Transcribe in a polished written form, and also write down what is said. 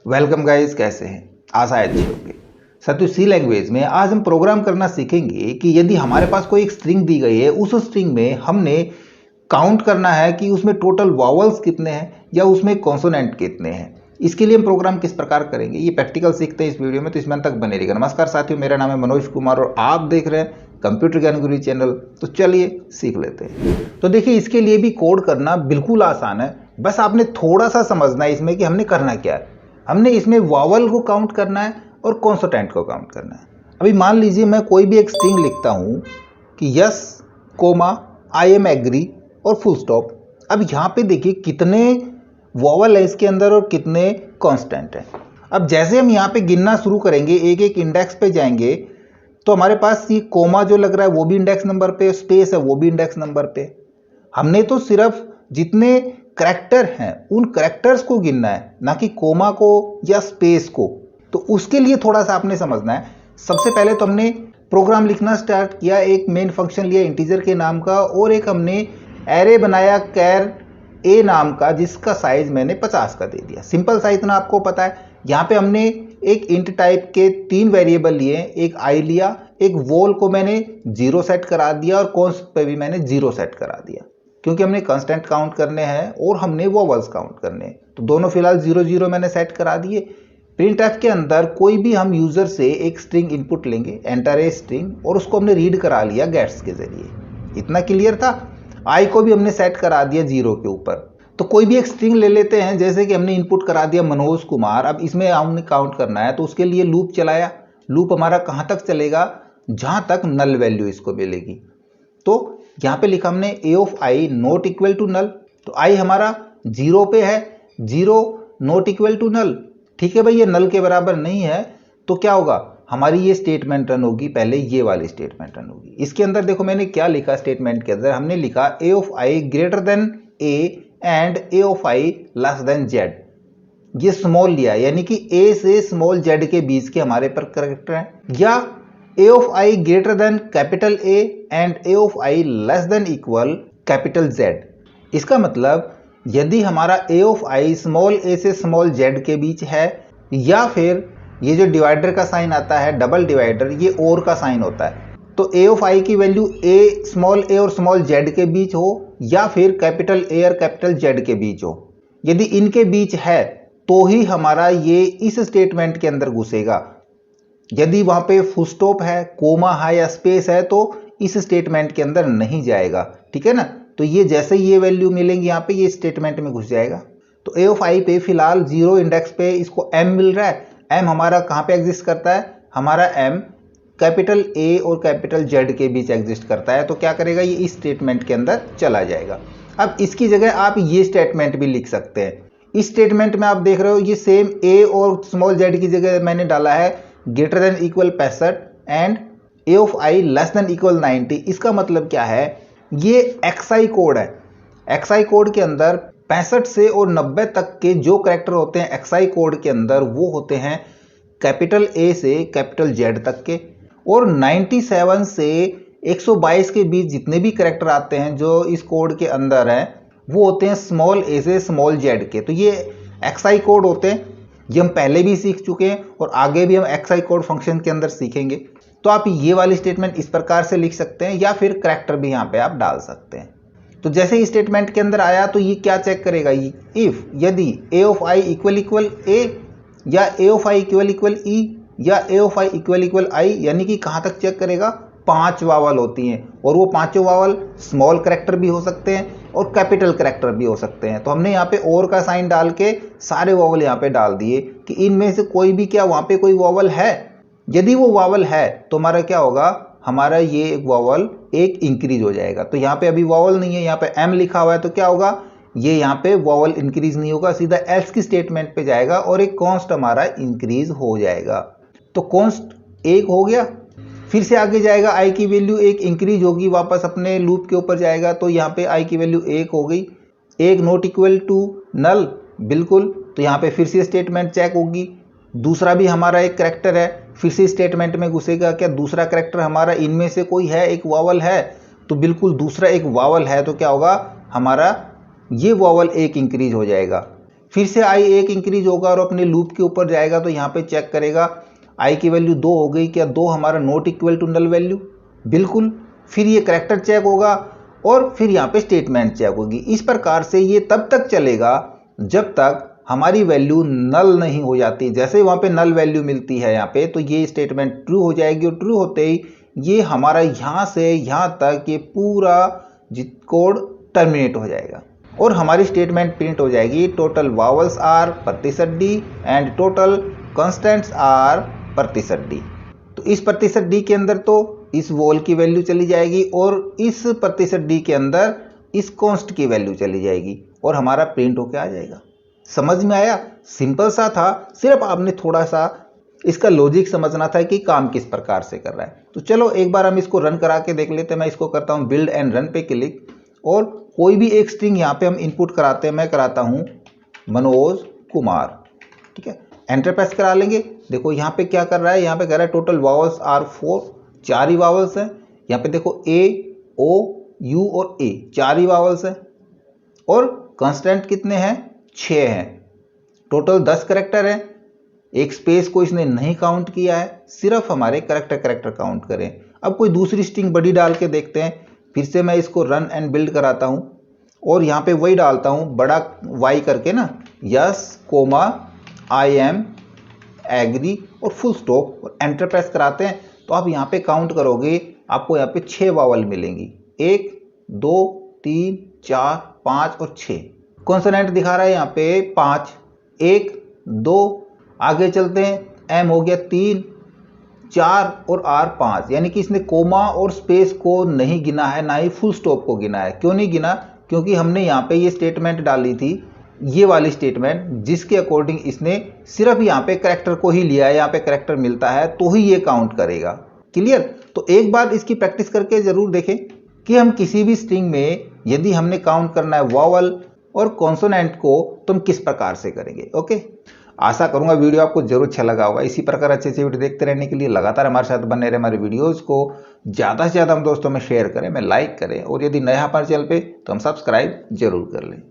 Welcome guys, कैसे हैं? आशा है अच्छी होगी। साथियों, सी लैंग्वेज में आज हम प्रोग्राम करना सीखेंगे कि यदि हमारे पास कोई एक स्ट्रिंग दी गई है, उस स्ट्रिंग में हमने काउंट करना है कि उसमें टोटल वॉवल्स कितने हैं या उसमें कॉन्सोनेंट कितने हैं। इसके लिए हम प्रोग्राम किस प्रकार करेंगे, ये प्रैक्टिकल सीखते हैं इस वीडियो में, तो इसमें अंत तक बने रहिएगा। नमस्कार साथियों, मेरा नाम है मनोज कुमार और आप देख रहे हैं कंप्यूटर ज्ञान गुरु चैनल। तो चलिए सीख लेते हैं। तो देखिए, इसके लिए भी कोड करना बिल्कुल आसान है। बस आपने थोड़ा सा समझना है इसमें कि हमने करना क्या है। हमने इसमें वॉवल को काउंट करना है और कॉन्सोनेंट को काउंट करना है। अभी मान लीजिए मैं कोई भी एक स्ट्रिंग लिखता हूं कि yes comma I am agree और फुल स्टॉप। अब यहाँ पे देखिए कितने वॉवल है इसके अंदर और कितने कांस्टेंट हैं। अब जैसे हम यहाँ पे गिनना शुरू करेंगे, एक एक इंडेक्स पे जाएंगे, तो हमारे पास ये कोमा जो लग रहा है वो भी इंडेक्स नंबर पे, स्पेस है वो भी इंडेक्स नंबर पे। हमने तो सिर्फ जितने करैक्टर हैं उन करैक्टर्स को गिनना है, ना कि कोमा को या स्पेस को। तो उसके लिए थोड़ा सा आपने समझना है। सबसे पहले तो हमने प्रोग्राम लिखना स्टार्ट किया, एक मेन फंक्शन लिया इंटीजर के नाम का और एक हमने एरे बनाया कैर ए नाम का, जिसका साइज मैंने 50 का दे दिया। सिंपल सा इतना आपको पता है। यहाँ पे हमने एक इंट टाइप के 3 वेरिएबल लिए, एक आई लिया, एक वोल को मैंने 0 सेट करा दिया और कॉन्स्ट पे भी मैंने 0 सेट करा दिया, क्योंकि हमने कांस्टेंट काउंट करने हैं और हमने वॉवल्स काउंट करने हैं। तो दोनों फिलहाल 0 0 मैंने सेट करा दिए। प्रिंटफ के अंदर कोई भी हम यूजर से एक स्ट्रिंग इनपुट लेंगे, एंटर ए स्ट्रिंग, और उसको हमने रीड करा लिया गेट्स के जरिए। इतना क्लियर था। आई को भी हमने सेट करा दिया 0 के ऊपर। तो कोई भी एक स्ट्रिंग ले लेते हैं, जैसे कि हमने इनपुट करा दिया मनोज कुमार। अब इसमें हमने काउंट करना है, तो उसके लिए लूप चलाया। लूप हमारा कहाँ तक चलेगा? जहाँ तक नल वैल्यू इसको मिलेगी। तो यहाँ पे लिखा हमने a of i not equal to null. तो आई हमारा 0 पे है, 0 नॉट इक्वल टू नल। ठीक है भाई, ये नल के बराबर नहीं है, तो क्या होगा? हमारी ये स्टेटमेंट रन होगी, पहले ये वाली स्टेटमेंट रन होगी। इसके अंदर देखो मैंने क्या लिखा स्टेटमेंट के अंदर, हमने लिखा a of i greater than a and a of i less than z. ये स्मॉल लिया, यानी कि ए से स्मॉल जेड के बीच के हमारे पर करेक्टर है। या a of i greater than capital A and a of i less than equal capital Z. इसका मतलब यदि हमारा ए ऑफ आई स्मॉल ए से स्मॉल जेड के बीच है, या फिर ये जो डिवाइडर का साइन आता है डबल डिवाइडर, ये और का साइन होता है, तो ए ऑफ आई की वैल्यू ए स्मॉल ए और स्मॉल जेड के बीच हो, या फिर कैपिटल ए और कैपिटल जेड के बीच हो। यदि इनके बीच है तो ही हमारा ये इस स्टेटमेंट के अंदर घुसेगा। यदि वहां पे फुल स्टॉप है, कोमा है या स्पेस है, तो इस स्टेटमेंट के अंदर नहीं जाएगा। ठीक है ना? तो ये जैसे ये वैल्यू मिलेंगी यहाँ पे, ये स्टेटमेंट में घुस जाएगा। तो ए ऑफ आई पे फिलहाल 0 इंडेक्स पे इसको m मिल रहा है। m हमारा कहाँ पे एग्जिस्ट करता है? हमारा m कैपिटल ए और कैपिटल जेड के बीच एग्जिस्ट करता है। तो क्या करेगा? ये इस स्टेटमेंट के अंदर चला जाएगा। अब इसकी जगह आप ये स्टेटमेंट भी लिख सकते हैं। इस स्टेटमेंट में आप देख रहे हो ये सेम ए और स्मॉल जेड की जगह मैंने डाला है greater than equal 65 and a of i less than equal 90। इसका मतलब क्या है? ये एक्सआई कोड है। एक्सआई कोड के अंदर 65 से और 90 तक के जो कैरेक्टर होते हैं एक्सआई कोड के अंदर, वो होते हैं कैपिटल ए से कैपिटल जेड तक के, और 97 से 122 के बीच जितने भी कैरेक्टर आते हैं जो इस कोड के अंदर हैं, वो होते हैं स्मॉल ए से स्मॉल जेड के। तो ये एक्सआई कोड होते हैं। ये हम पहले भी सीख चुके हैं और आगे भी हम एक्सआई कोड फंक्शन के अंदर सीखेंगे। तो आप ये वाली स्टेटमेंट इस प्रकार से लिख सकते हैं, या फिर करैक्टर भी यहाँ पे आप डाल सकते हैं। तो जैसे ही स्टेटमेंट के अंदर आया, तो ये क्या चेक करेगा? इफ यदि ए ऑफ आई इक्वल इक्वल ए, या a of I equal equal ई, या a of I equal equal आई, यानी कि कहाँ तक चेक करेगा? 5 वावल होती हैं, और वो 5 वावल स्मॉल करैक्टर भी हो सकते हैं और कैपिटल करैक्टर भी हो सकते हैं। तो हमने यहाँ पे और का साइन डाल के सारे वावल यहाँ पे डाल दिए कि इनमें से कोई भी क्या वहाँ पे कोई वावल है। यदि वो वावल है तो हमारा क्या होगा? हमारा ये वावल एक इंक्रीज हो जाएगा। तो यहाँ पे अभी वावल नहीं है, यहाँ पे m लिखा हुआ है, तो क्या होगा? ये यहाँ पे वावल इंक्रीज नहीं होगा, सीधा एल्स की स्टेटमेंट पे जाएगा और एक कॉन्स्ट हमारा इंक्रीज हो जाएगा। तो कॉन्स्ट 1 हो गया। फिर से आगे जाएगा, आई की वैल्यू 1 इंक्रीज होगी, वापस अपने लूप के ऊपर जाएगा, तो यहाँ पे आई की वैल्यू 1 हो गई। 1 नॉट इक्वल टू नल, बिल्कुल। तो यहाँ पे फिर से स्टेटमेंट चेक होगी। दूसरा भी हमारा एक करैक्टर है, फिर से स्टेटमेंट में घुसेगा। क्या दूसरा करैक्टर हमारा इनमें से कोई है? एक वावल है, तो बिल्कुल दूसरा एक वावल है, तो क्या होगा? हमारा ये वावल 1 इंक्रीज हो जाएगा। फिर से i 1 इंक्रीज होगा और अपने लूप के ऊपर जाएगा तो यहाँ पे चेक करेगा i की वैल्यू 2 हो गई, क्या 2 हमारा not equal to null value, बिल्कुल। फिर ये करेक्टर चेक होगा और फिर यहाँ पे स्टेटमेंट चेक होगी। इस प्रकार से ये तब तक चलेगा जब तक हमारी वैल्यू नल नहीं हो जाती। जैसे वहाँ पे नल वैल्यू मिलती है यहाँ पे, तो ये स्टेटमेंट ट्रू हो जाएगी और ट्रू होते ही ये हमारा यहाँ से यहाँ तक ये पूरा कोड टर्मिनेट हो जाएगा और हमारी स्टेटमेंट प्रिंट हो जाएगी total vowels are %d and total constants are %d। तो इस %d के अंदर तो इस वॉल की वैल्यू चली जाएगी और इस %d के अंदर इस कॉन्स्ट की वैल्यू चली जाएगी और हमारा प्रिंट होके आ जाएगा। समझ में आया? सिंपल सा था, सिर्फ आपने थोड़ा सा इसका लॉजिक समझना था कि काम किस प्रकार से कर रहा है। तो चलो एक बार हम इसको रन करा के देख लेते हैं। मैं इसको करता हूँ बिल्ड एंड रन पे क्लिक और कोई भी एक स्ट्रिंग यहाँ पे हम इनपुट कराते हैं। मैं कराता हूँ मनोज कुमार, ठीक है। एंटर प्रेस करा लेंगे। देखो यहाँ पे क्या कर रहा है, यहाँ पे कह रहा है टोटल वावल्स आर 4, 4 ही वावल्स हैं। यहाँ पे देखो A, O, U और A 4 ही वावल्स हैं और कांस्टेंट कितने हैं, 6 हैं। टोटल 10 करेक्टर हैं। एक स्पेस को इसने नहीं काउंट किया है, सिर्फ हमारे करेक्टर काउंट करें। अब कोई दूसरी स्ट्रिंग बड़ी डाल के देखते हैं। फिर से मैं इसको रन एंड बिल्ड कराता हूं और यहाँ पे वही डालता हूं बड़ा Y करके ना, yes comma I am agree और फुल स्टॉप और एंटर प्रेस कराते हैं। तो आप यहाँ पे काउंट करोगे, आपको यहाँ पे 6 वावल मिलेंगी, 1 2 3 4 5 और 6। कॉन्सोनेंट दिखा रहा है यहाँ पे 5, 1 2। आगे चलते हैं, M हो गया 3, 4 और R 5, यानी कि इसने कोमा और स्पेस को नहीं गिना है, ना ही फुल स्टॉप को गिना है। क्यों नहीं गिना? क्योंकि हमने यहाँ पे ये स्टेटमेंट डाली थी, ये वाली स्टेटमेंट, जिसके अकॉर्डिंग इसने सिर्फ यहाँ पे करेक्टर को ही लिया है। यहाँ पे करेक्टर मिलता है तो ही ये काउंट करेगा। क्लियर? तो एक बार इसकी प्रैक्टिस करके जरूर देखें कि हम किसी भी स्ट्रिंग में यदि हमने काउंट करना है वावल और कॉन्सोनेंट को तो हम किस प्रकार से करेंगे। ओके, आशा करूंगा वीडियो आपको जरूर अच्छा लगा होगा। इसी प्रकार अच्छे अच्छे वीडियो देखते रहने के लिए लगातार हमारे साथ बने रहे। हमारे वीडियोस को ज़्यादा से ज़्यादा हम दोस्तों में शेयर करें, में लाइक करें और यदि नया हमारे चैनल पे तो हम सब्सक्राइब जरूर कर लें।